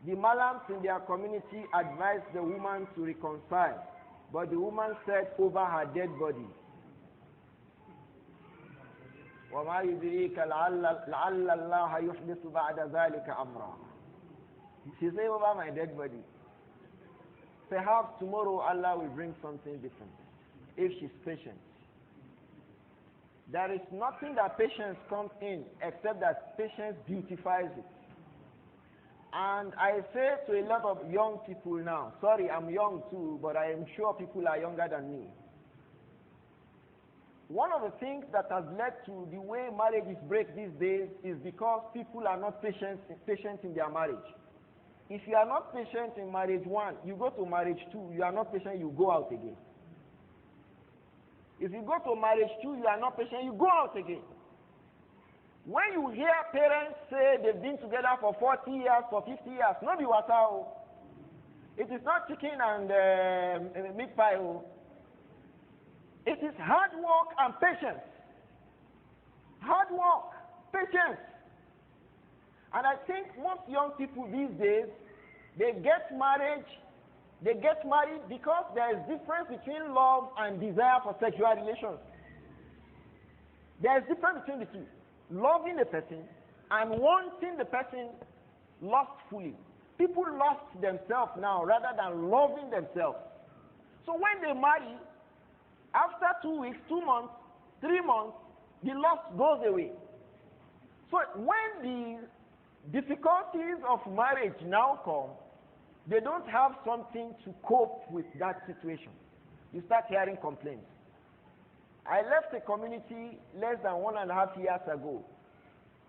The Malams in their community advised the woman to reconcile, but the woman said over her dead body, وَمَا يُدْرِيكَ لَعَلَّ اللَّهَ يُحْدِثُ بَعْدَ ذَلِكَ أَمْرًا. She said over my dead body. Perhaps tomorrow Allah will bring something different if she's patient. There is nothing that patience comes in except that patience beautifies it. And I say to a lot of young people now, sorry, I'm young too, but I am sure people are younger than me. One of the things that has led to the way marriages break these days is because people are not patient in their marriage. If you are not patient in marriage 1, you go to marriage 2, you are not patient, you go out again. If you go to marriage 2, you are not patient, you go out again. When you hear parents say they've been together for 40 years, for 50 years, no be water. It is not chicken and meat pie. It is hard work and patience. Hard work, patience. And I think most young people these days, they get married because there is difference between love and desire for sexual relations. There is difference between the two. Loving the person and wanting the person lustfully. People lust themselves now rather than loving themselves. So when they marry, after 2 weeks, 2 months, 3 months, the lust goes away. So when the difficulties of marriage now come, they don't have something to cope with that situation. You start hearing complaints. I left a community less than 1.5 years ago.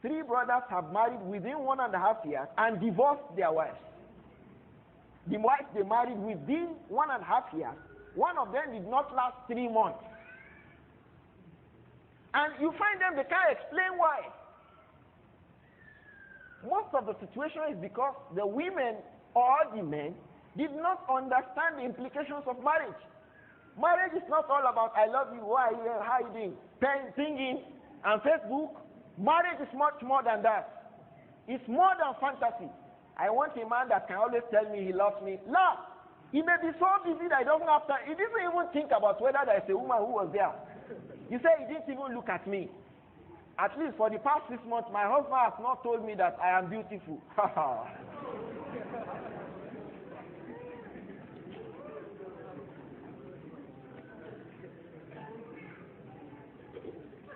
3 brothers have married within 1.5 years and divorced their wives. The wife they married within 1.5 years, one of them did not last 3 months. And you find them, they can't explain why. Most of the situation is because the women or the men did not understand the implications of marriage. Marriage is not all about I love you, why are you here, how are you doing, singing, and Facebook. Marriage is much more than that. It's more than fantasy. I want a man that can always tell me he loves me. No! He may be so busy that he doesn't have time. He didn't even think about whether there is a woman who was there. You say he didn't even look at me. At least for the past 6 months, my husband has not told me that I am beautiful.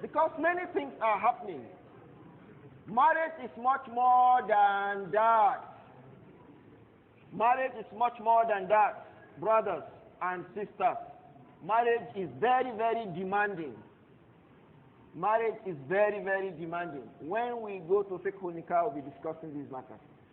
Because many things are happening. Marriage is much more than that. Marriage is much more than that, brothers and sisters. Marriage is very, very demanding. Marriage is very, very demanding. When we go to Fiqh Nikah, we'll be discussing these matters.